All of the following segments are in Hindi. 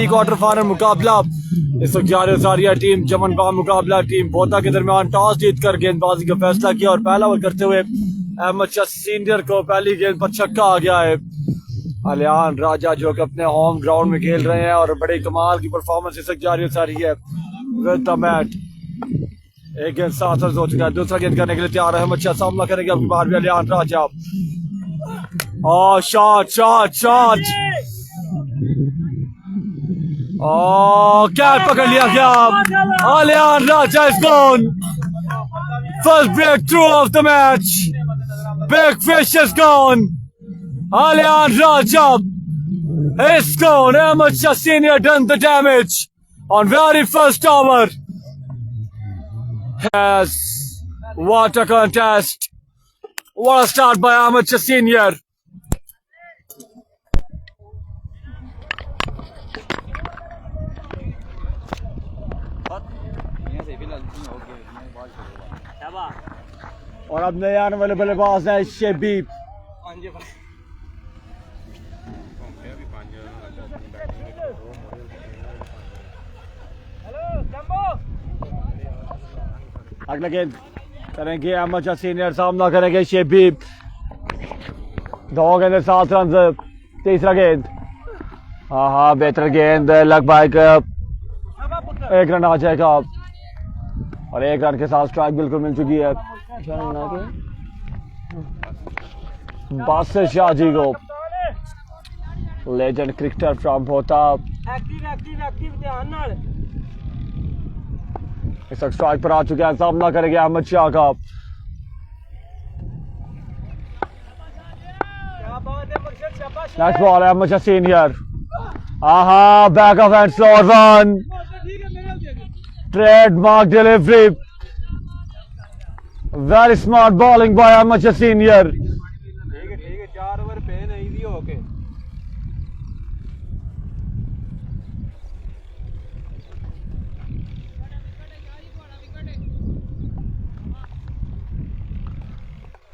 क्वार्टर फाइनल मुकाबला इस वक्त जारी सारिया टीम चमन का मुकाबला टीम बोता के दरमियान टॉस जीतकर गेंदबाजी का फैसला किया और पहला ओवर करते हुए अहमद शाह सीनियर को पहली गेंद पर छक्का आ गया है। अलियान राजा जो कि अपने होम ग्राउंड में खेल रहे हैं और बड़े कमाल की परफॉर्मेंस इस वक्त जारी सारी है। विद द मैट एक गेंद 7 रन हो चुका है, दूसरा गेंद करने के लिए तैयार है अहमद शाह, सामना करेंगे अब बार भी Alian Raja. Shot shot shot क्या पकड़ लिया गया। Alian Raja is gone, first breakthrough of the match, big fish is gone, Alian Raja is gone. Ahmad Shah Senior done the damage on very first over. Yes, what a contest! What a start by Ahmad Shah Senior. और अब नए आने वाले बल्लेबाज हैं शेबीब। अगला गेंद करेंगे अहमद शाह सीनियर, सामना करेंगे शेबीब। 2 गेंद 7 रन, तीसरा गेंद बेहतर गेंद लगभग 1 रन आ जाएगा और 1 रन के साथ स्ट्राइक बिल्कुल मिल चुकी है बासिर शाह जी को, लेजेंड क्रिकेटर फ्रॉम भोता। इस वक्त स्ट्राइक पर आ चुके हैं, सामना करेंगे अहमद शाह का। नेक्स्ट बॉल है Ahmad Shah senior, back of hand slow one, trademark delivery, very smart bowling by Ahmad Shah senior. ठीक है 4 ओवर पे नहीं भी ओके।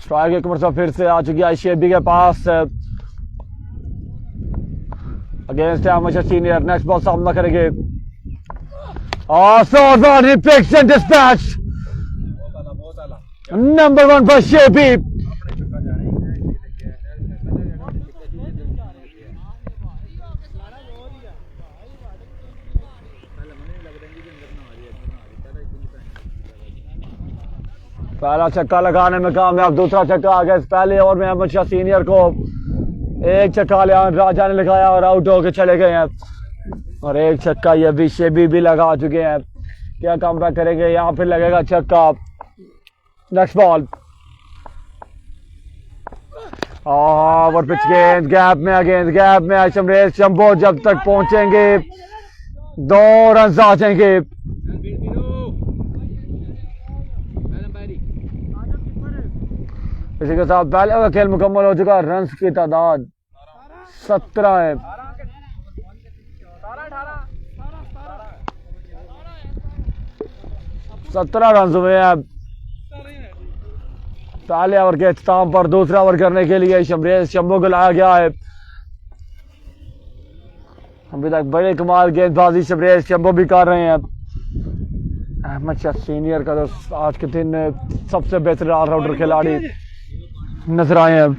स्ट्राइक एक मरतबा फिर से आ चुकी है शेबी के पास against Ahmad Shah senior. Next ball सामना करेंगे डिस्पैच नंबर 1 पर शेबी। पहला छक्का लगाने में कामयाब, दूसरा छक्का आ गया। इस पहले ओवर में अहमद शाह सीनियर को एक छक्का अलियान राजा ने लगाया और आउट होकर चले गए हैं और एक छक्का ये भी शेबी भी लगा चुके हैं। क्या कम बैक करेंगे, यहाँ फिर लगेगा छक्का। नेक्स्ट बॉल ओवर पिच गेंद गैप में शमरेश शंभो जब तक पहुंचेंगे 2 रन आ जाएंगे। इसी के साथ पहले का खेल मुकम्मल हो चुका। रन्स की तादाद 17 है। 17 रन हुए हैं। पहले ओवर के इख्तिताम पर दूसरा ओवर करने के लिए शमरेश शंभू को लाया गया है। अभी तक बड़े कमाल गेंदबाजी शमरेश शंभू भी कर रहे हैं। अहमद शाह सीनियर का तो आज के दिन सबसे बेहतर ऑलराउंडर खिलाड़ी नजर आए हैं।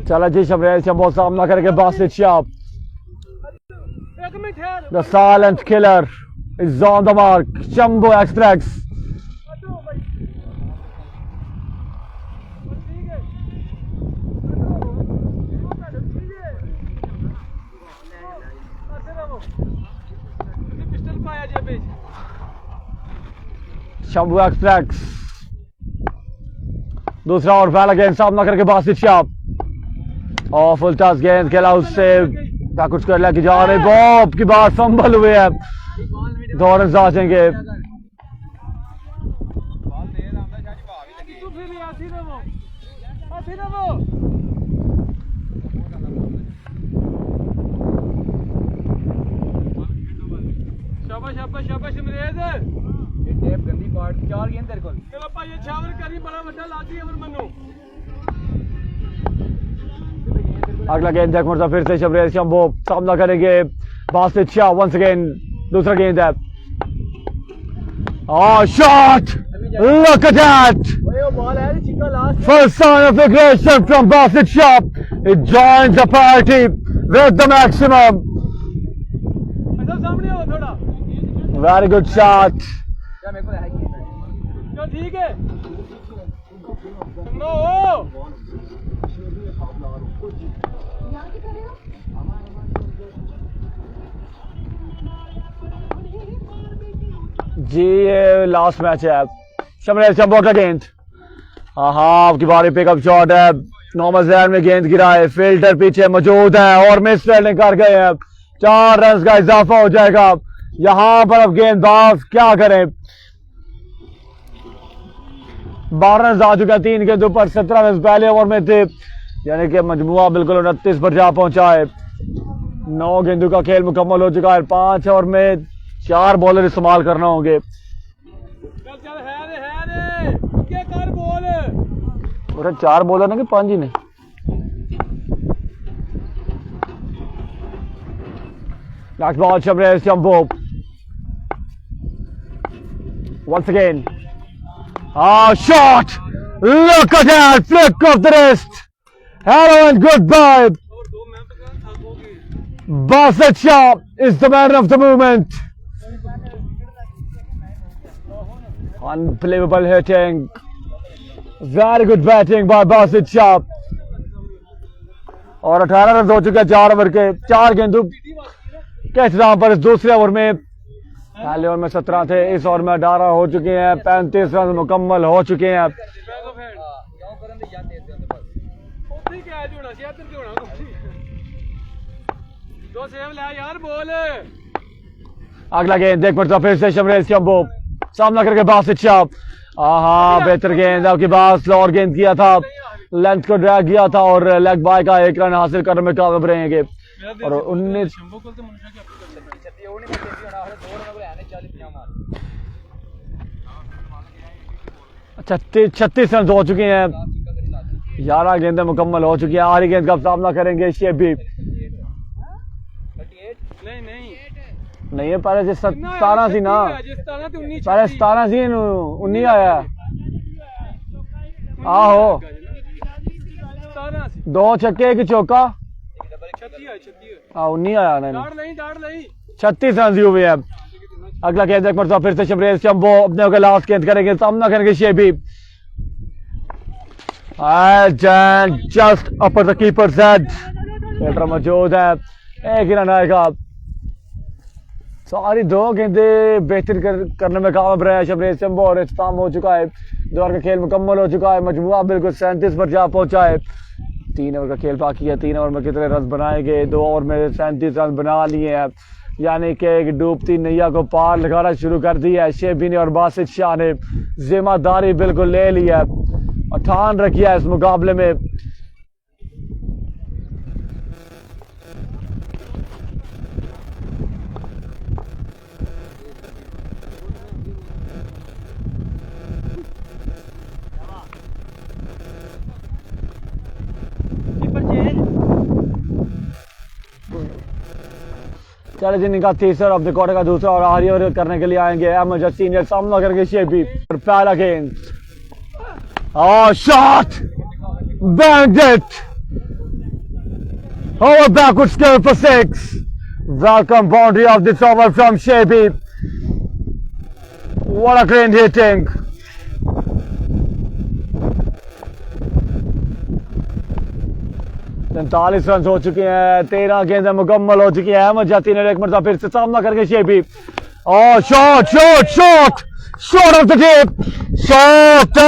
चला जी शमरेश शंभू सामना करके बासिर Shah. The silent killer is on the mark. Shambhu extracts. Shambhu extracts. दूसरा और पहला गेंद सामना करके बासिर शाह और फुल टॉस गेंद खेला उससे क्या कुछ कर लेके जा रहे। बॉब की बात फंबल हुए हैं, 2 रन आ जाएंगे। शाबाश शाबाश शाबाश अमरेज। टेप गंदी पार्ट 4 गेंद तेरे को चलो भाई ये 6 ओवर करी बड़ा बड़ा लाती ओवर मनु अगला गेंद देख मुर्जा फिर से शबरेज शंभू सामना करेंगे बासित शाह वंस अगेन दूसरा गेंद है shot look at that ball है चिक्का last first sign of aggression from Basit Shah it joins the party with the maximum सामने हो थोड़ा very good shot क्या मेरे को है चल ठीक है नो जी ये लास्ट मैच है शमरेज शंभू का गेंद आपकी बारी पिकअप शॉट है नॉर्मल जहर में गेंद गिरा है फिल्टर पीछे मौजूद है और मिस फील्डिंग कर गए हैं 4 रन का इजाफा हो जाएगा यहां पर अब गेंदबाज क्या करें 12 रन आ चुके हैं 3 गेंदों पर 17 रन पहले ओवर में थे यानी कि मजमुआ बिल्कुल 29 पर जा पहुंचा है 9 गेंदों का खेल मुकम्मल हो चुका है 5 ओवर में 4 बॉलर इस्तेमाल करना होंगे चल चल है रे क्या कर बॉल और 4 बॉलर ना कि 5 ही ने next ball Shabrez Shambhu once again shot look at that flick of the wrist hello and goodbye Basit Shah is the man of the moment unbelievable hitting very good batting by Basit Shah और 18 रन हो चुके हैं 4 ओवर के 4 गेंदों के इख्तिताम पर इस दूसरे ओवर में पहले ओवर में 17 थे इस ओवर में 18 हो चुके हैं 35 रन मुकम्मल हो चुके हैं अगला गेंद देख पड़ता फिर से शमरेज शंभू सामना करके बासित शाह बेहतर गेंद आपके पास और गेंद किया था लेंथ को ड्रैग किया था और लेग बाय का 1 रन हासिल करने में कामयाब रहेंगे और 19 36 रन हो चुके हैं 11 गेंदें मुकम्मल हो चुकी हैं आखिरी गेंद का सामना करेंगे शेबी नहीं है पहले 17 सी ना पहले 17 सी 19 आया आहो 2 छक्के 1 चौका 19 आया नहीं 36 रन हुए हैं अगला गेंद एक मरतबा फिर से शबरेज शंभू अपने को लास्ट गेंद करेंगे सामना करेंगे शेबी just upper the keepers head fielder मौजूद है 1 रन आएगा सारी 2 गेंदें बेहतर करने में कामयाब रहे शबरेज शंभू और इख्तिताम हो चुका है 2 ओवर का खेल मुकम्मल हो चुका है मजमुआ बिल्कुल 37 पर जा पहुंचा है 3 ओवर का खेल बाकी है 3 ओवर में कितने रन बनाएंगे 2 ओवर में 37 रन बना लिए हैं यानी कि एक डूबती नैया को पार लगाना शुरू कर दिया है शेबी ने और बासित शाह ने जिम्मेदारी बिल्कुल ले ली है और ठान रखी है इस मुकाबले में चले जी इनका तीसरा ऑफ द क्वार्टर का दूसरा और आखिरी ओवर करने के लिए आएंगे अहमद सीनियर सामना करके शेबी और पहला गेंद shot banged it over backward square for 6 welcome boundary of this over from Shebi what a great hitting 43 run हो चुके हैं 13 गेंदें मुकम्मल हो चुकी हैं अहमद जाती ने एक मरतबा फिर से सामना करके शेबी shot of the day shot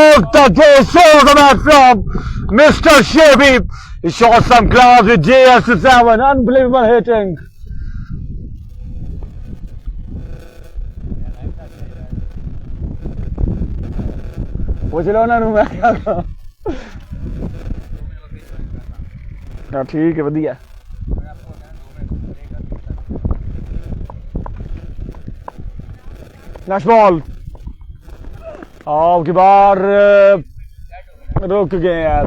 the match from mister शेबी he shot some class with JS7 unbelievable hitting पूछ लो ना मैं क्या ठीक है वधिया नेक्स्ट बॉल और की बार रुक गए यार,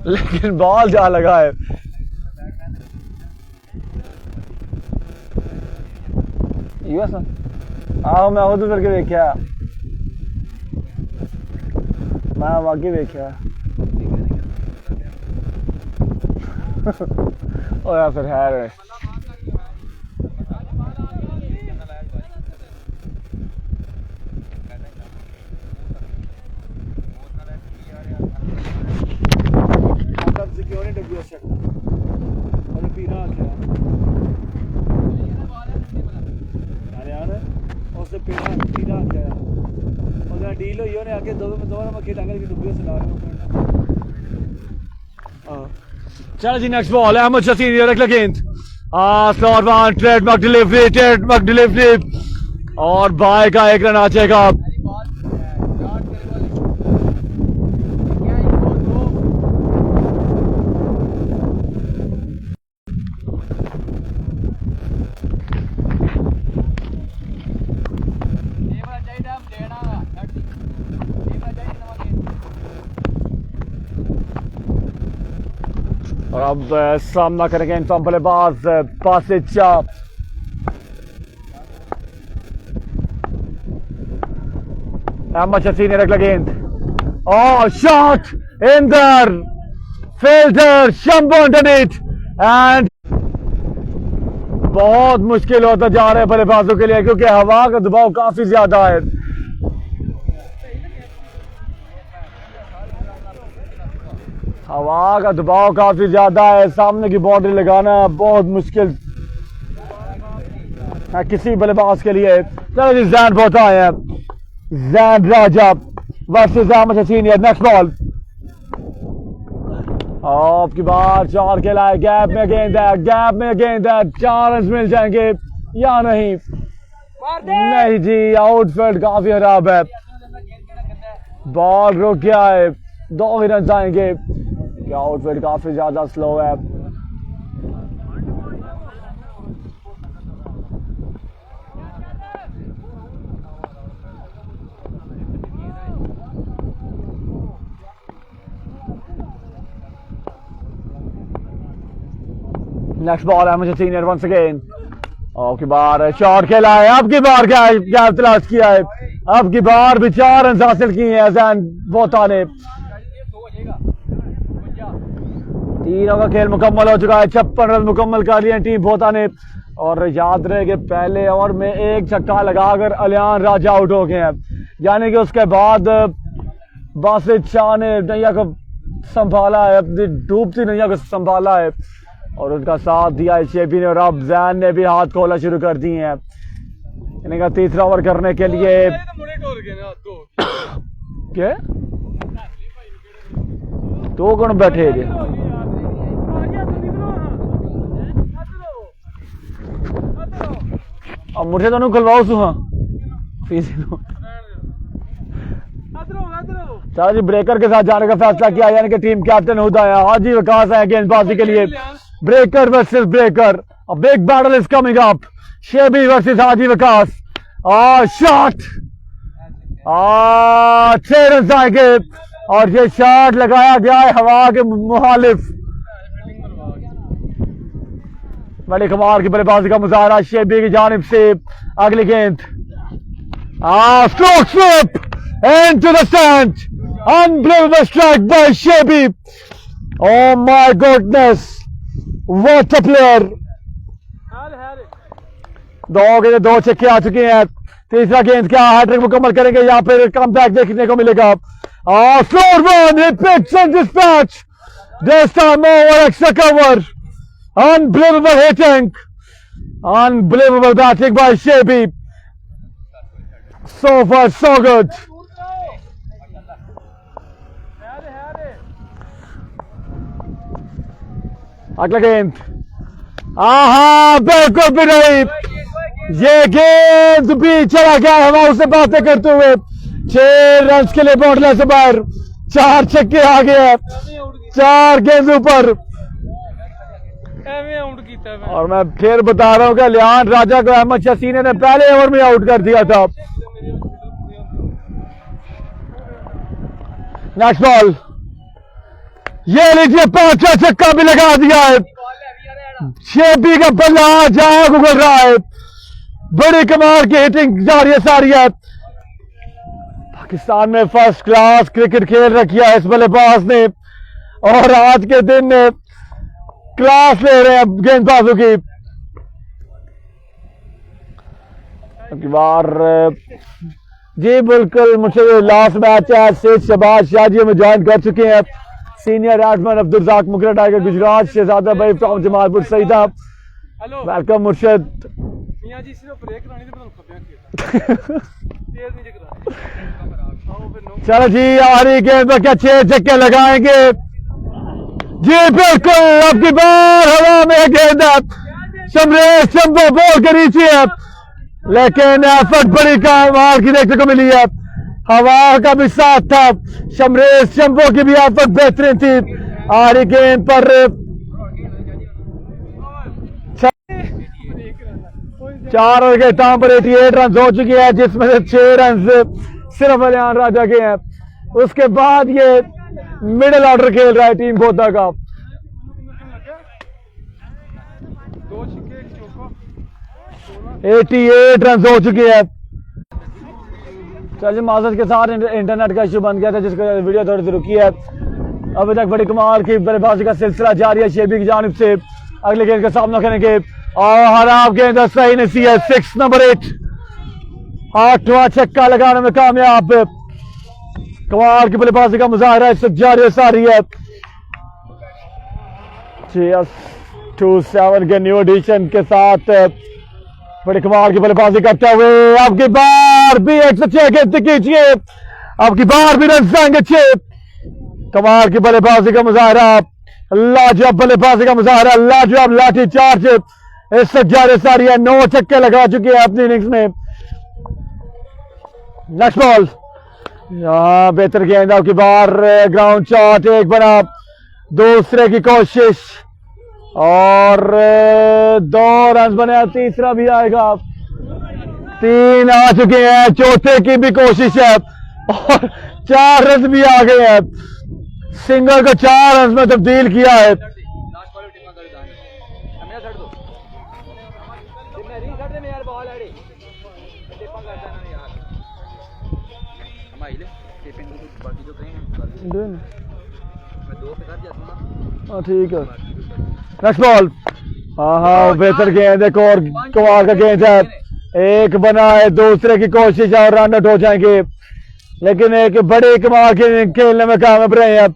लेकिन बॉल जा लगा है। आओ मैं उधर करके देखा, मैं वाकई देखा और यार फिर है डील हुई आगे दोबारा मैं खेला डुबी चलो जी। नेक्स्ट बॉल अहमद शसीन रख गेंद, ट्रेडमार्क डिलीवरी और बाय का एक रन आ जाएगा। और अब सामना करेंगे इनफॉर्म बल्लेबाज बासित शाह। अहमद शसीन ने रख गेंद और shot in the air fielder Shambhu underneath and बहुत मुश्किल होता जा रहा है बल्लेबाजों के लिए क्योंकि हवा का दबाव काफी ज्यादा है। हवा का दबाव काफी ज्यादा है, सामने की बाउंड्री लगाना बहुत मुश्किल है किसी बल्लेबाज के लिए। चलो जी जैन बहुत आए हैं, जैन राजा वर्सेस अहमद शसीन। नेक्स्ट बॉल आपकी बार 4 के लाए, गैप में गेंद है, गैप में गेंद है, 4 रन मिल जाएंगे या नहीं? नहीं जी, आउटफील्ड काफी खराब है, बॉल रुक गया है, 2 ही रन आएंगे। आउटफील्ड काफी ज्यादा स्लो है। नेक्स्ट बॉल अहमद शसीन वंस अगेन, अब की बार शॉट खेला है, अब की बार क्या तलाश किया है, अब की बार भी 4 रन हासिल किए हैं जैन बोता ने। तीनों का खेल मुकम्मल हो चुका है, 56 रन मुकम्मल कर लिए टीम बोता ने। और याद रहे कि पहले ओवर में 1 छक्का लगाकर अलियान राजा आउट हो गए हैं, यानी कि उसके बाद बासित शाह ने नैया को संभाला है, अपनी डूबती नैया को संभाला है और उनका साथ दिया है शेबी ने। और अब जैन ने भी हाथ खोलना शुरू कर दिए हैं इनका तीसरा ओवर करने के लिए। क्या तो कौन बैठे अब मुझे तो खुलवाओ सुहा चलो जी ब्रेकर के साथ जाने का फैसला किया, यानी कि टीम कैप्टन हुदा है हाजी विकास है गेंदबाजी के लिए। Breaker versus breaker, a big battle is coming up, शेबी versus Haji Vikas. Shot 6 run आएंगे और ये शॉट लगाया गया है हवा के मुखालिफ। मलिक कुमार की बल्लेबाजी का मुजाहरा शेबी की जानिब से। अगली गेंद stroke slip into the stand, unbelievable strike by Shebi, oh my goodness, what a player। 2 गेंद 2 छक्के आ चुके हैं, तीसरा गेंद क्या हैट्रिक मुकम्मल करेंगे या फिर कमबैक देखने को मिलेगा? Floor one, he picks and dispatch, this time over extra cover, unbelievable hitting, unbelievable batting by Shebi, so far so good। अगला गेंद बिल्कुल भी नहीं, ये गेंद भी चला गया हवा उससे बातें करते हुए। 6 रन के लिए बॉटल से बाहर, 4 छक्के आ गए, 4 गेंद ऊपर। और मैं फिर बता रहा हूं कि अलियान राजा को अहमद शसीन ने पहले ओवर में आउट कर दिया था। नेक्स्ट बॉल, ये लीजिए पांचवा छक्का भी लगा दिया है। शेबी का बल्ला जहां उगल रहा है, बड़ी कमाल की हिटिंग जारी है सारी है। पाकिस्तान में फर्स्ट क्लास क्रिकेट खेल रखी है इस बल्लेबाज ने, और आज के दिन क्लास ले रहे हैं गेंदबाजों की। बार जी बिल्कुल, मुझे लास्ट मैच है शेख शहबाज शाहजी में ज्वाइन कर चुके हैं। सीनियर बैट्समैन अब्दुल रज़ाक मुकरा टाइगर गुजरात, शहजादा भाई from Jamalpur Saida. Hello welcome Murshad. मियां जी सिर्फ ब्रेक करानी थी, पता खब्बियां तेज नीचे करा आओ फिर नो। चलो जी, आखिरी गेंद पर क्या 6 छक्के लगाएंगे जी बिल्कुल। अब की बार हवा में गेंद, शमरेश चंबो बॉल के नीचे है, लेकिन एफर्ट बड़ी कमाल की देखने को मिली है। हवा का भी साथ था, शमरेश चंबो की भी एफर्ट बेहतरीन थी। आखिरी गेंद पर 4 ओवर के टाइम पर 88 रन हो चुके हैं, जिसमें से 6 रन सिर्फ अलियान राजा के हैं। उसके बाद ये मिडिल ऑर्डर खेल रहा है टीम बोधा का। 2 छक्के 1 चौका 88 रन हो चुके हैं। चलिए, माजरत के साथ इंटरनेट का इशू बन गया था, जिसको वीडियो थोड़ी सी रुकी है। अभी तक बड़ी कमाल की बल्लेबाजी का सिलसिला जारी है शेबी की जानिब से। अगले गेंद का सामना करेंगे और हराब गेंद सही नहीं है। 6 नंबर 8, 8वां छक्का लगाने में कामयाब। कमाल की बल्लेबाजी का मुजाहरा इस जारी सारी है। 6-7 के न्यू एडिशन के साथ बड़ी कमाल की बल्लेबाजी करते हुए अब की बार भी 106 गेंद कीजिए। अब की बार भी रन जाएंगे 6। कमाल की बल्लेबाजी का मुजाहरा, लाजवाब बल्लेबाजी का मुजाहरा, लाजवाब लाठी चार्ज इस जारी सारी है। 9 छक्के लगा चुके हैं अपनी इनिंग्स में। नेक्स्ट बॉल, यहां बेहतर गेंद, अब की बार ग्राउंड शॉट, एक बना, दूसरे की कोशिश और 2 रन बने, तीसरा भी आएगा। 3 आ चुके हैं, चौथे की भी कोशिश है और 4 रन भी आ गए हैं। सिंगल को 4 रन में तब्दील किया है। ठीक है, नेक्स्ट बॉल, हाँ बेहतर गेंद, एक और कमाल का गेंद है। एक बना है, दूसरे की कोशिश और रन आउट हो जाएंगे, लेकिन एक बड़ी कमाल के खेलने में कामयाब रहे हैं।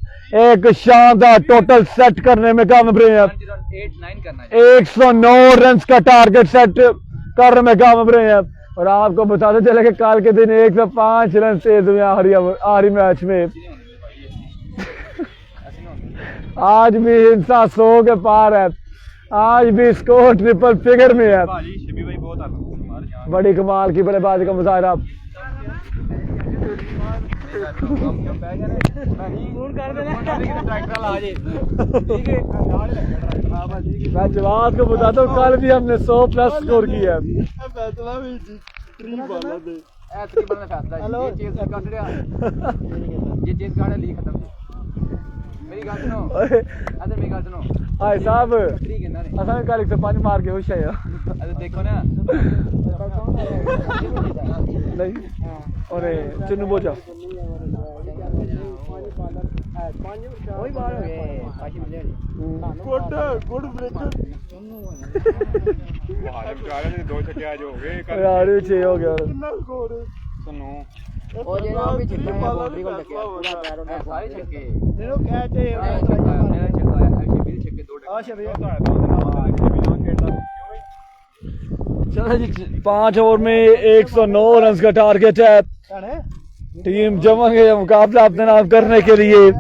एक शानदार टोटल सेट करने में कामयाब रहे हैं। 109 रन का टारगेट सेट करने में कामयाब रहे हैं। और आपको बताते चले कि कल के दिन 105 रन तेज हुए आखिरी मैच में। आज भी इंसान 100 के पार है, आज भी स्कोर ट्रिपल फिगर में है। बड़ी कमाल की बल्लेबाजी का मुजाहरा। मैं जवाब को बताता हूँ, कल भी हमने 100+ स्कोर किया है। हाय साहब, असल कल 105 मार के खुश है यार। देखो ना नहीं, अरे चुन्नू बोझा यार, 6 हो गया। चलो जी, 5 ओवर में 109 रन का टारगेट है। टीम जमन के मुकाबला अपने नाम करने के लिए।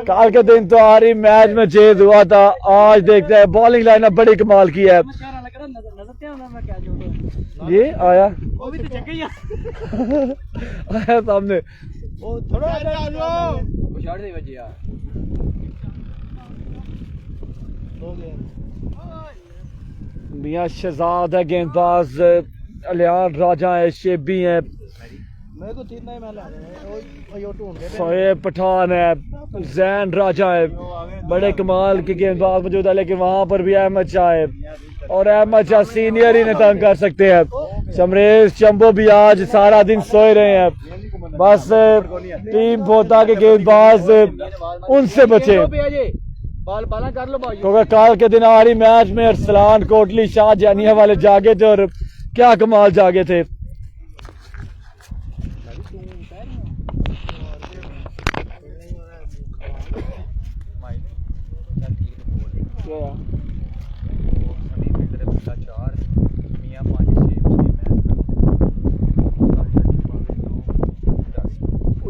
कल के दिन तो आखिरी मैच में चेज हुआ था, आज देखते हैं बॉलिंग लाइनअप बड़ी कमाल की है। ये आया आया सामने, मियां शहजाद है गेंदबाज, अलियान राजा है, शेबी है, मेरे को तीन नहीं मैं ला यो ढूंढ के शोएब पठान है, जैन राजा है, बड़े कमाल के गेंदबाज मौजूद है, लेकिन वहां पर भी अहमद शाह है और अहमद शाह सीनियर ही नहीं तंग कर सकते हैं। शमरेश चंबो भी आज सारा दिन सोए रहे हैं, बस टीम पोता के गेंदबाज उनसे बचे क्योंकि कल के दिन आखिरी मैच में अरसलान कोटली शाह जानिया वाले जागे थे और क्या कमाल जागे थे।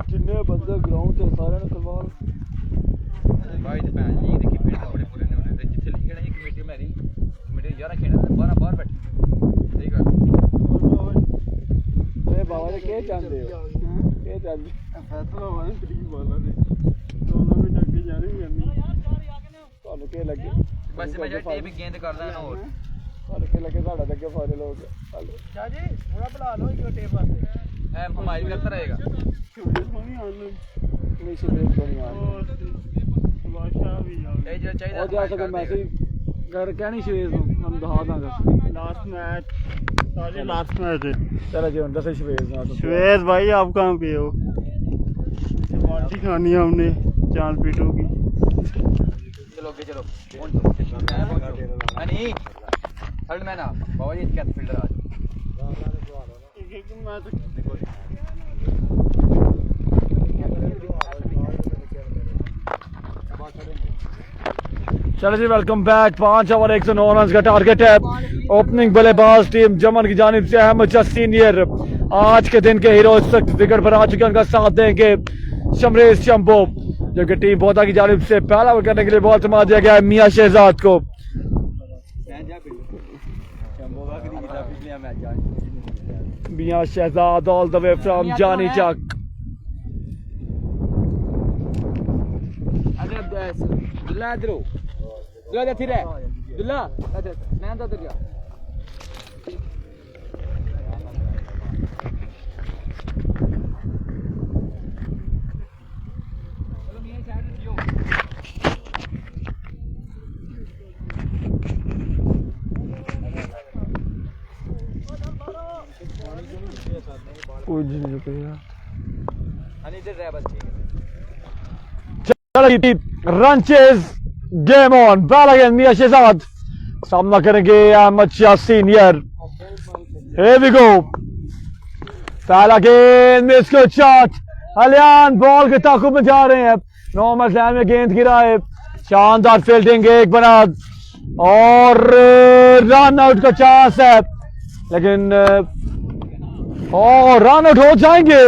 जिन्ने बंदे ग्राउंड से सारे ने करवा भाई ते भैन जी देखी पिंड बड़े पूरे ने होने ते जिथे लिखना ही कमेटी मेरी कमेटी 11 खेलना ते 12 बाहर बैठे सही गल ए बाबा जी के चाहते हो के चाहते फैसला हुआ है तरीक वाला ने दोनों भी डग जाने करनी ਤੁਹਾਨੂੰ ਕੀ ਲੱਗੇ बस मैं जेट भी गेंद कर देना और ਤੁਹਾਨੂੰ ਕੀ ਲੱਗੇ ਤੁਹਾਡਾ ਲੱਗੇ ਫਾਇਨਲ ਹੋ ਗਿਆ ਚਲੋ शाह जी थोड़ा बुला लो यो टेप वास्ते ए हमारी भी करता रहेगा ਨਹੀਂ ਸ਼ੁਰੂ ਨਹੀਂ ਆ बादशाह भी आ ए जो चाहिए ਉਹ ਜਾ ਕੇ ਮੈਸੇਜ ਕਰ ਕਹਿਣੀ ਸ਼ਵੇਜ਼ ਨੂੰ ਤੁਹਾਨੂੰ ਦਿਖਾ ਦਾਂਗਾ लास्ट मैच सारे लास्ट मैच है चलो जी हम दस शवेज ना श्वेत भाई आप कहाँ पे हो बाल्टी खानी है हमने चांद पीटों की चलो ओके चलो नहीं थर्ड मैन बाबा जी क्या फील्डर आज चलो जी वेलकम बैक। 5 ओवर 109 रन का टारगेट है। ओपनिंग बल्लेबाज टीम जमन की जानिब से अहमद शाह सीनियर आज के दिन के हीरो इस वक्त विकेट पर आ चुके हैं, उनका साथ देंगे शमरेश चंबो, जो कि टीम पोता की जानिब से पहला ओवर करने के लिए बॉल थमा दिया गया है मियां शहजाद को। Mian Shahzad all the way from Jani Chak. Dulla इधर हो दुल्ला इधर फिर है दुल्ला इधर मैं तो इधर जा चलो मियां साइड में जियो इधर रह बस ठीक है। Run chase game on. Ball again Mian Shahzad सामना करेंगे Ahmad Shah senior. Here we go। पहला गेंद मिस को शॉट। हलियान बॉल के ताकुब में जा रहे हैं। नॉर्मल लाइन में गेंद गिरा है। शानदार फील्डिंग एक बना और रन आउट का चांस है, लेकिन रन आउट हो जाएंगे।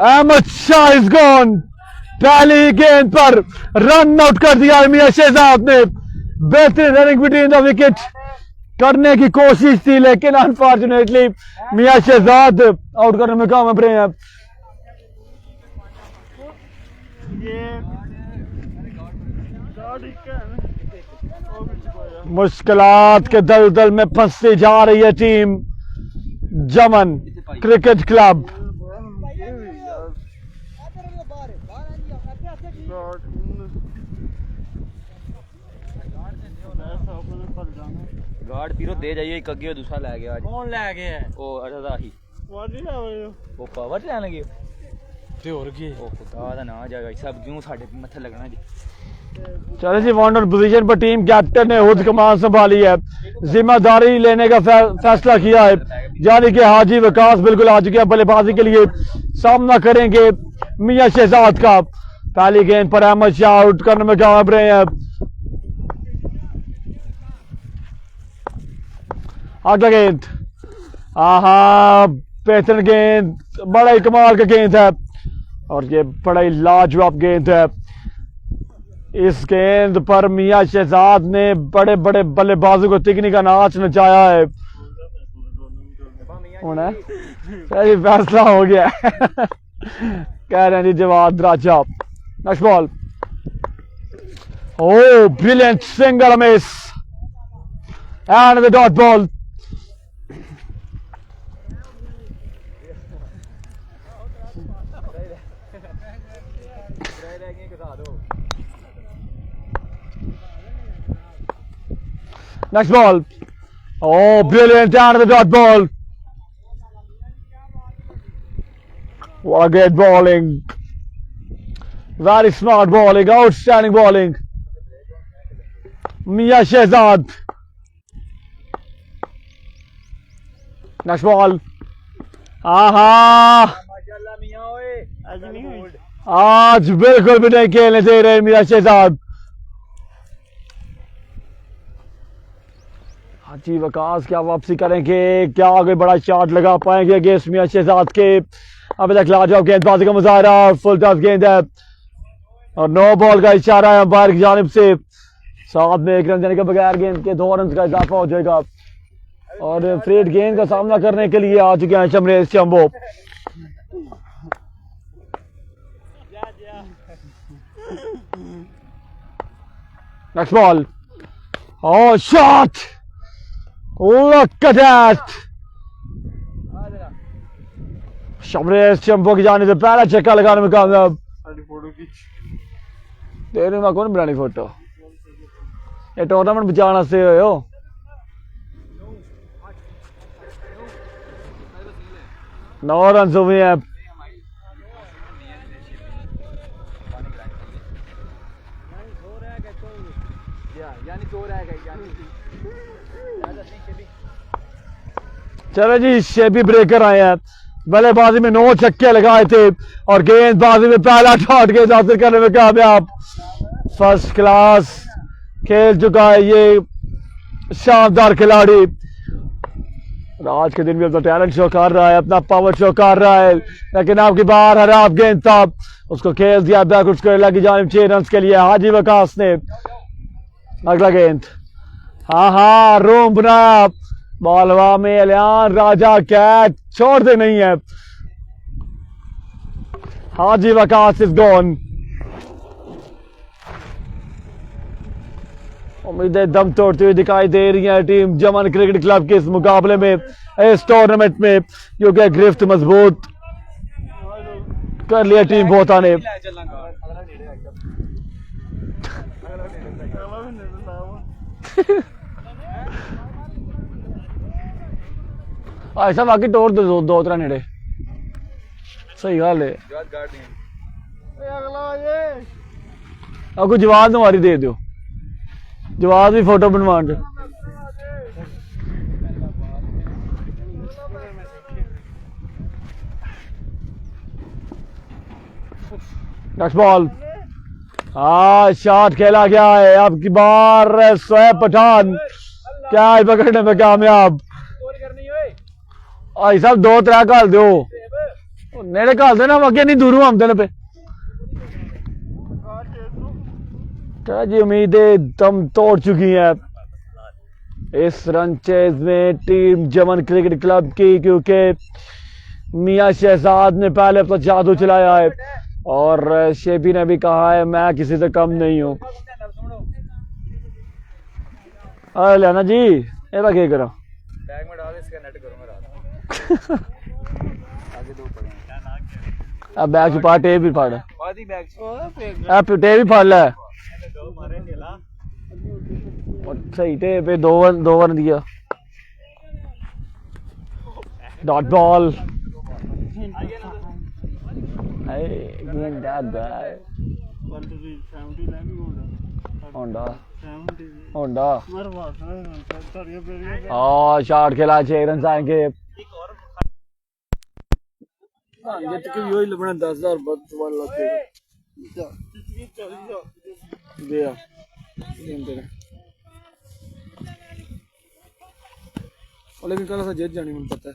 Ahmad Shah is gone. पहली गेंद पर रन आउट कर दिया मियां शहजाद ने। बेहतरीन रनिंग बिटवीन द विकेट करने की कोशिश थी, लेकिन अनफॉर्चुनेटली मियां शहजाद आउट करने में कामयाब रहे हैं। मुश्किलात के दलदल में फंसती जा रही है टीम जमन क्रिकेट क्लब। गार्ड पीरो दे जाइए एक अगे दूसरा लै गया कौन लै गया ओ अच्छा ही ओ पावर लैन लगे ते और की ओ खुदा दा ना जाएगा सब क्यों साडे मथे लगना जी। चले जी वन डाउन पोजीशन पर टीम कैप्टन ने खुद कमान संभाली है, जिम्मेदारी लेने का फैसला किया है। यानी कि हाजी विकास बिल्कुल आ चुके हैं बल्लेबाजी के लिए। सामना करेंगे मियां शहजाद का। पहली गेंद पर अहमद शाह आउट करने में कामयाब रहे हैं। अगला गेंद बेहतरीन गेंद, बड़ा ही कमाल का गेंद है और ये बड़ा ही लाजवाब गेंद है। इस गेंद पर मियां शहजाद ने बड़े बड़े बल्लेबाजों को तिकनी का नाच नचाया है। फैसला हो गया कह रहे हैं जी Jawad Raja. Next ball. Oh brilliant single miss and the dot ball. Next ball. Oh, brilliant down to the dot ball. What a great bowling. Very smart bowling, outstanding bowling. Mia Shehzad. Next ball. Aha. आज बिल्कुल भी नहीं खेलने दे रहे मिया शहजाद. हाजी वकास क्या वापसी करेंगे, क्या आगे बड़ा शॉट लगा पाएंगे अगेंस्ट मिया शहजाद के. अभी तक लाजवाब गेंदबाजी का मुजाहरा, फुल टॉस गेंद है और नो बॉल का इशारा है अंपायर की जानिब से. साथ में 1 रन देने के बगैर गेंद के 2 रन का इजाफा हो जाएगा और फ्रेड गेंद का सामना करने के लिए आ चुके हैं Shamrez Shambhu. Next ball. Oh, shot! Look at that! Shamrez Shambhu की जाने से पहला छक्का लगाने में कामयाब. तेरे में कौन बनानी फोटो? ये टूर्नामेंट बचाना से हो. 9 रन हुए हैं. चलो जी, शेबी ब्रेकर आए हैं. बल्लेबाजी में 9 छक्के लगाए थे और गेंदबाजी में पहला शॉट गेंद हासिल करने में कामयाब. फर्स्ट क्लास खेल चुका है ये शानदार खिलाड़ी. आज के दिन भी अपना टैलेंट शो कर रहा है, अपना पावर शो कर रहा है, लेकिन आपकी बार हराब गेंद था, उसको खेल दिया बैक उसको लगी जानिब 6 रन के लिए. हाजी वकास ने अगला गेंद. हाँ रूम बनाया. बॉलवा में एलियान राजा कैच छोड़ते नहीं है. हाजी वकास इज गॉन. उम्मीदें दम तोड़ती हुई दिखाई दे रही है टीम जमन क्रिकेट क्लब के इस मुकाबले में, इस टूर्नामेंट में, क्योंकि गिरफ्त मजबूत कर लिया टीम बोता ने. ऐसा बाकी तोड़ दो 2-3 नेड़े. सही गल है. आपको जवाब हमारी दे दो. जवाब भी फोटो बनवा दो. Next ball. शॉट खेला गया है. अब की बार शोएब पठान कैच पकड़ने में कामयाब. आई साहब 2-3 घाल दो, नेड़े घाल देना, अगे नहीं दूरों आमदन पे. क्या जी उम्मीदें दम तोड़ चुकी हैं इस रन चेज में टीम जमन क्रिकेट क्लब की, क्योंकि मियां शहजाद ने पहले अपना जादू चलाया है और शेबी ने भी कहा है मैं किसी से कम नहीं हूं. अरे लेना जी ये क्या करा बैग में डाल इसका नेट करूंगा रात. आगे 2 पड़े. अब बैग छुपा, टेप भी फाड़. आधी बैग अब टेप भी फाड़ ला. सही टेप पे 2 वन दिया. Dot ball. होंडा शॉट खेला 6 रन आएंगे. ये तो कभी वही लगना 10,000 बार लगेगा. गया लेकिन कल जीत जानी मुझे पता है.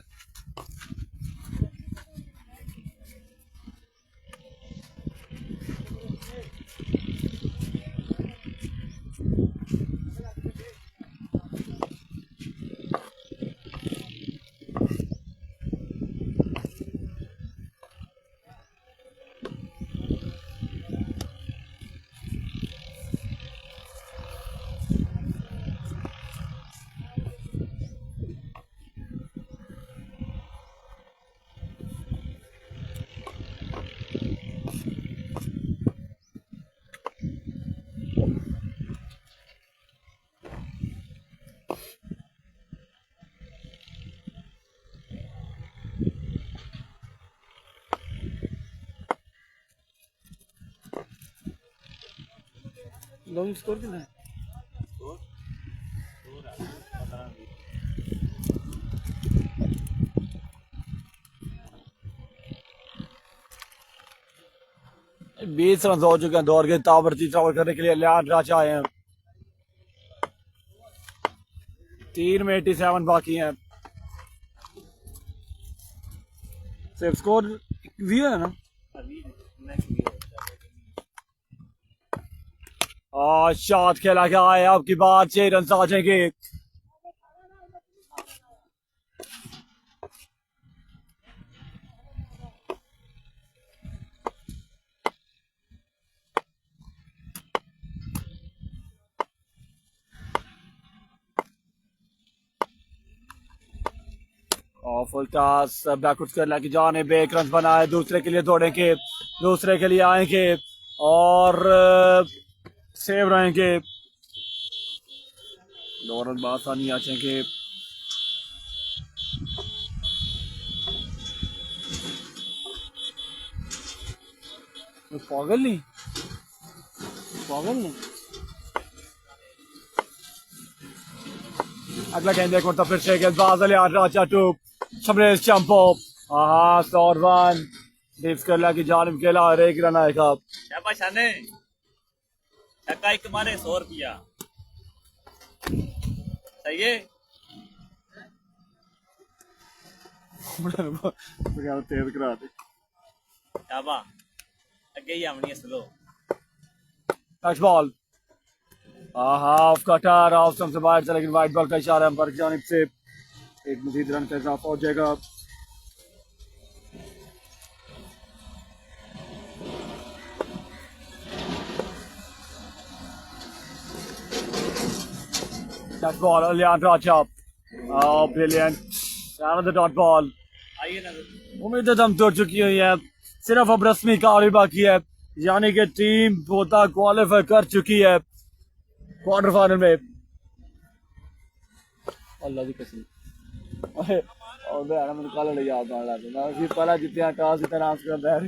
लॉन्ग स्कोर कितना है? बीस रन हो चुके हैं दौड़ के ताबर तीसरा ओवर करने के लिए लियान राजा आए हैं। 3 में 87 बाकी हैं। सिर्फ स्कोर 0 है ना। शॉट खेला गया है, अब की बात 6 रन आ जाएंगे। और फुल टॉस बैकवर्ड कर लेके जाने बेक रन बनाए, दूसरे के लिए दौड़ेंगे, दूसरे के लिए आएंगे और सेव रहेंगे। 2 रन आसानी आ जाएंगे। पागल नहीं, पागल नहीं। अगला गेंद एक मतलब फिर से गेंदबाज लियान राजा टू शमरेज चंपो। हाँ 100 रन डिप्स कर ला की जानिब के ला 1 रन आएगा। शाबाश शाने टक्का एक मारे 100 रुपया सही है। तेज करा दे शाबाश अगे ही आमनी slow. Next ball half cutter off stump से बाहर से, लेकिन वाइट बॉल का इशारा अंपायर की जानिब से। एक मजीद रन का इजाफा हो जाएगा। That ball, Lian Raja. Oh, brilliant. Another dot ball. आइए ना उम्मीदें दम तोड़ चुकी हुई है, सिर्फ अब रस्मी कार्रवाई बाकी है, यानी कि टीम पोता क्वालिफाई कर चुकी है क्वार्टर फाइनल में। अल्लाह की कसम और मैं मुझे कल ले याद आ रहा है पहला जितने टॉस इतना डांस कर रहा है।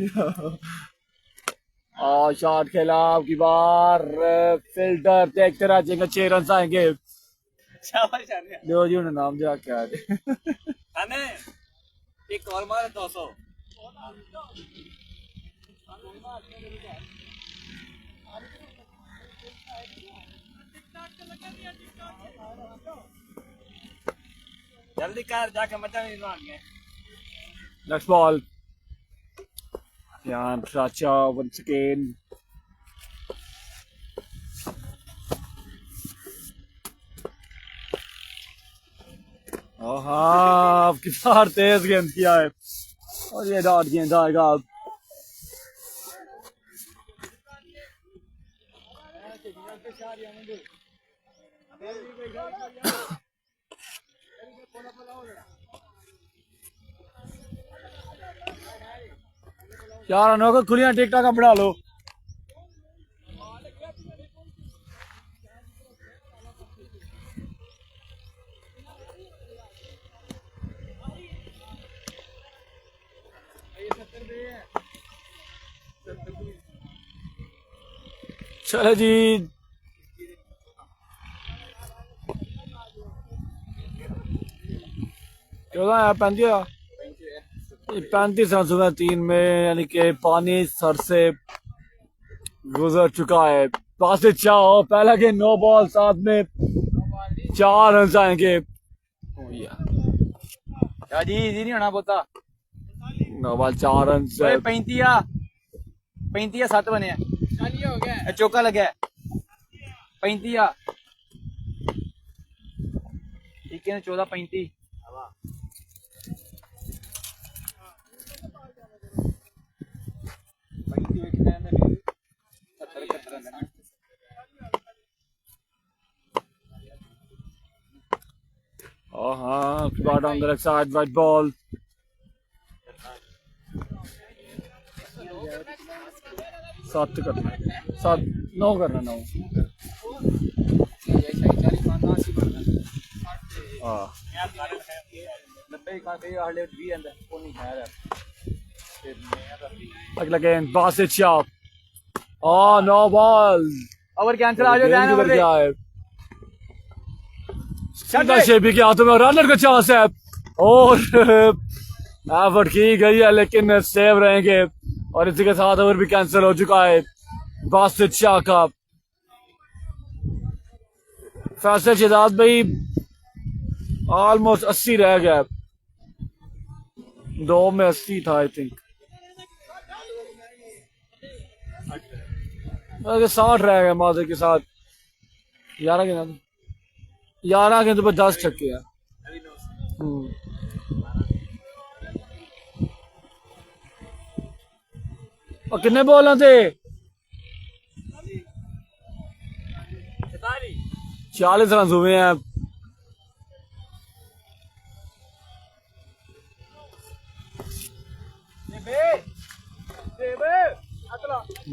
और शॉट खेला की बार फिल्टर देखते रह जाएंगे, 6 रन आएंगे। शाबाश शाने दो जी उन्हें नाम दिया क्या है। शाने एक और मार 200। जल्दी कर जाके मजा नहीं मांगे। Next ball Lian Raja once again. हाँ आपकी बार तेज गेंद किया है और ये डॉट गेंद आएगा। यार अनो को खुलियां टिकटा का बढ़ा लो। चलो जी चौदह 35 रन हुए 3 में, यानी कि पानी सर से गुजर चुका है। पास से चाहो पहला के 9 बॉल 7 में 4 रन आएंगे। क्या जी इजी नहीं होना पोता 9 बॉल 4 रन से 35 7 बने हो गया चौका लगा 35 ठीक है 14 35 Oh, हाँ ball on the left side, white ball. सात करना, 9 करना 9। हाँ। अगला गेंद Basit Shah. Oh, no ball. Over cancel आ जाओ ध्यान ओवर क्या है सीधा शेबी के हाथों में रनर का चांस है और एफर्ट की गई है लेकिन सेव रहेंगे और इसी के साथ ओवर भी कैंसिल हो चुका है बासित शाह का। फैसल शहजाद भाई ऑलमोस्ट 80 रह गया, 2 में 80 था आई थिंक, 60 रह गया माजे के साथ। 11 के तो 10 छक्के हैं। और कितने बॉल थे? 40 रन हुए हैं।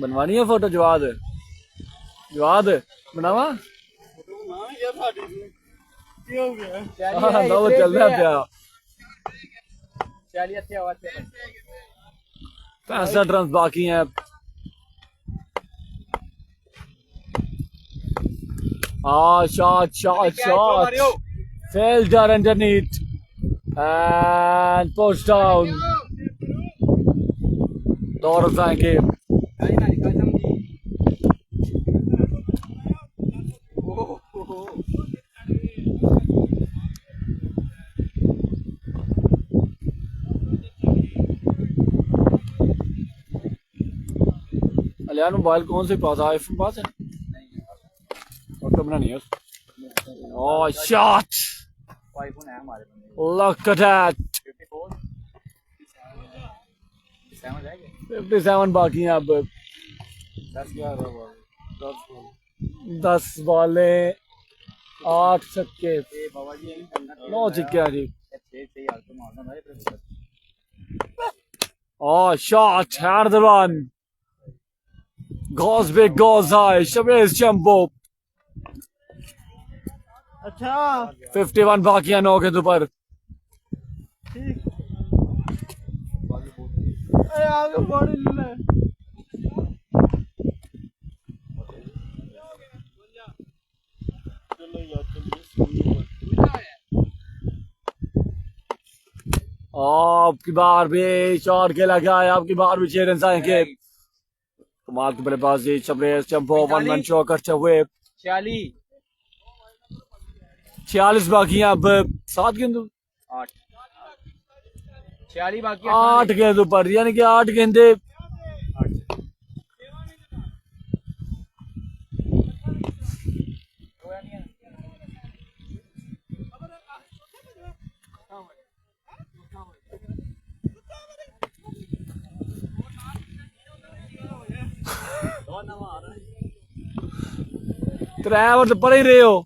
बनवानी है फोटो? जवाद बनावा चल रहा प्या 65 रन बाकी हैं। Shot. Felder underneath and push down. दौड़ जाएंगे। अलियान मोबाइल कौन से पास है? आईफोन पास है? फोटो बनानी है। Oh, shot! Look at that! 57 बाकी हैं अब। 10 बॉलें 8 छक्के 9 छक्के हैं जी। Oh, shot! Had the run. Goes big, goes high. Shabazz Jumbo. 51 बाकी हैं 9 के ऊपर। आपकी बार भी शॉट खेला गया है, आपकी बार भी 6 रन आएंगे। कमाल की बल्लेबाजी शबरेज चंपो 1 रन शो करते हुए। 46 बाकी हैं अब। 7 गेंदों 46 बाकी 8 गेंदों पर, यानी कि 8 गेंदे। ड्राइवर तो पर ही रहे हो,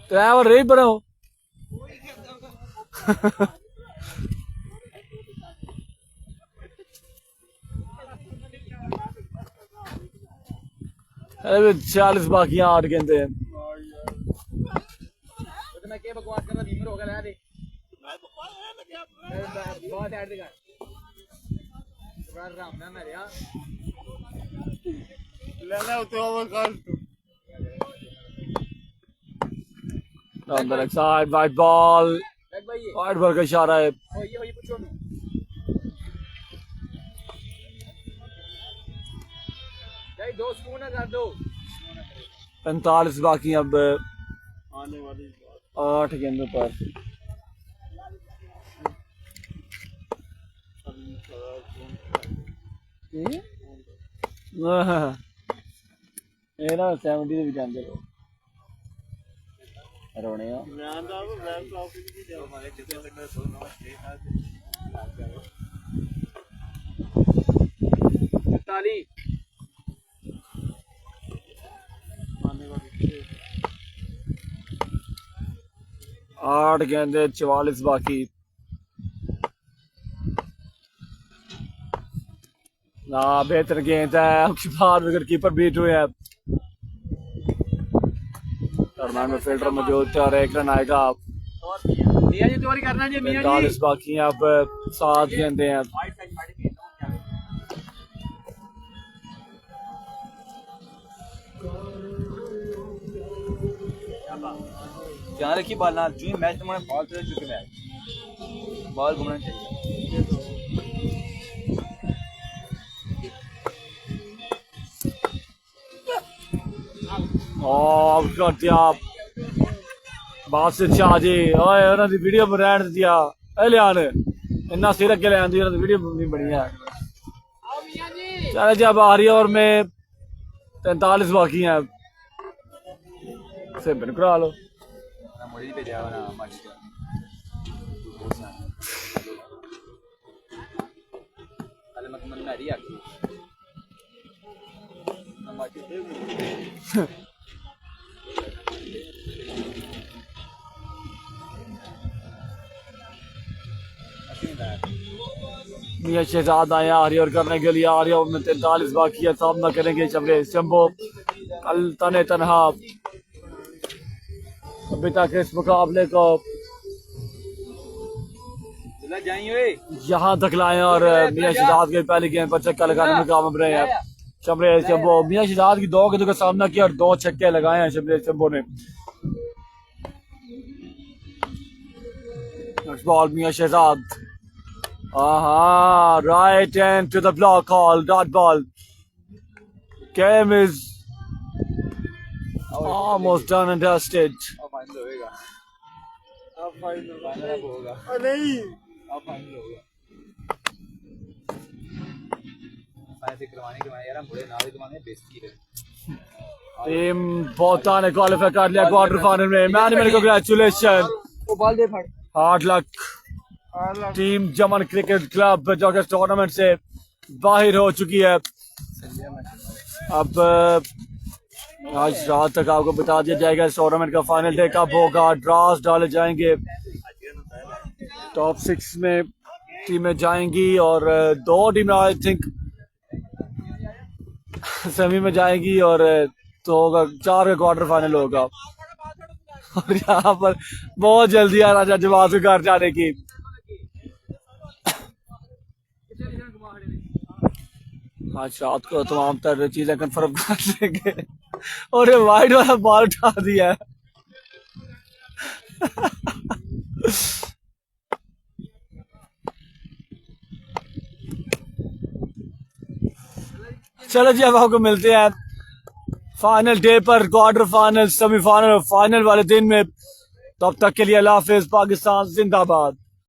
ड्राइवर रही पर हो। अरे 40 बाकी 8 गेंदे हैं। मैं क्या बकवास कर रहा धीमे हो गया यार बहुत ऐड दिखा राम ना मेरे यार ले तो ओवर कर on the next side, white ball, white ball का इशारा है। ये पूछो भाई 2 स्पून कर दो। 45 बाकी अब आने वाली 8 गेंदों पर। मेरा 70 भी जान दे रोने आठ गेंदे 44 बाकी। ना बेहतर गेंद है, उसके बाद विकेट कीपर बीट हुए हैं। दरम्यान में फील्डर मौजूद थे और 1 रन आएगा। मियां जी चोरी करना जी मियां जी। 45 बाकी हैं अब। 7 गेंदे हैं। ध्यान रखिए बॉल ना जो मैच तुम्हारे बॉल पे चुके मैच बॉल घूमना चाहिए। अब कर दिया बात से चाह जी ओए उन्होंने वीडियो बनाने दिया ए लियान इन्ना सिर अगे ले आंदी उन्होंने वीडियो नहीं बनी है। चल जी अब आ रही है और में 43 बाकी हैं से बिन करा लो ना मुड़ी पे जाओ ना मैच का अरे मतलब मैं रिया ना मैच दे मियां शहजाद आए आ रही और करने के लिए आ रही है और में 43 बाकी है। सामना करेंगे चमरे शंभो कल तने तनहा अभी तक इस मुकाबले को चला जाइए यहाँ तक लाए और मियां शहजाद के पहली गेंद पर चक्का लगाने में कामयाब रहे हैं शमरे शंभो। मियां शहजाद की 2 गेंदों का सामना किया और 2 छक्के लगाए हैं शमरे शंभो ने। Next ball Mian Shahzad right end to the block call dot ball game is almost done and dusted। अब फाइनल होएगा अब फाइनल होगा नहीं अब फाइनल होगा फाइनल करवाने के बाद यार मुझे ना ही तुम्हारे बेइज्जती है। टीम बोता ने क्वालिफाई कर लिया क्वार्टर फाइनल में। मैनेजमेंट कांग्रेचुलेशन वो बॉल दे फड़ हार्ड लक टीम जमन क्रिकेट क्लब जो कि टूर्नामेंट से बाहर हो चुकी है। अब आज रात तक आपको बता दिया जाएगा इस टूर्नामेंट का फाइनल डे कब होगा। ड्रॉस डाले जाएंगे टॉप 6 में टीमें जाएंगी और 2 टीमें आई थिंक सेमी में जाएंगी और तो होगा 4 का क्वार्टर फाइनल होगा। और यहाँ पर बहुत जल्दी आ रहा जवाब से घर जाने की। आज रात को तमाम तरह चीजें कंफर्म कर लेंगे। और ये वाइड वाला बॉल उठा दिया है। चलो जी अब आपको मिलते हैं फाइनल डे पर क्वार्टर फाइनल सेमीफाइनल और फाइनल वाले दिन में। तब तक के लिए अल्लाह हाफिज। पाकिस्तान जिंदाबाद।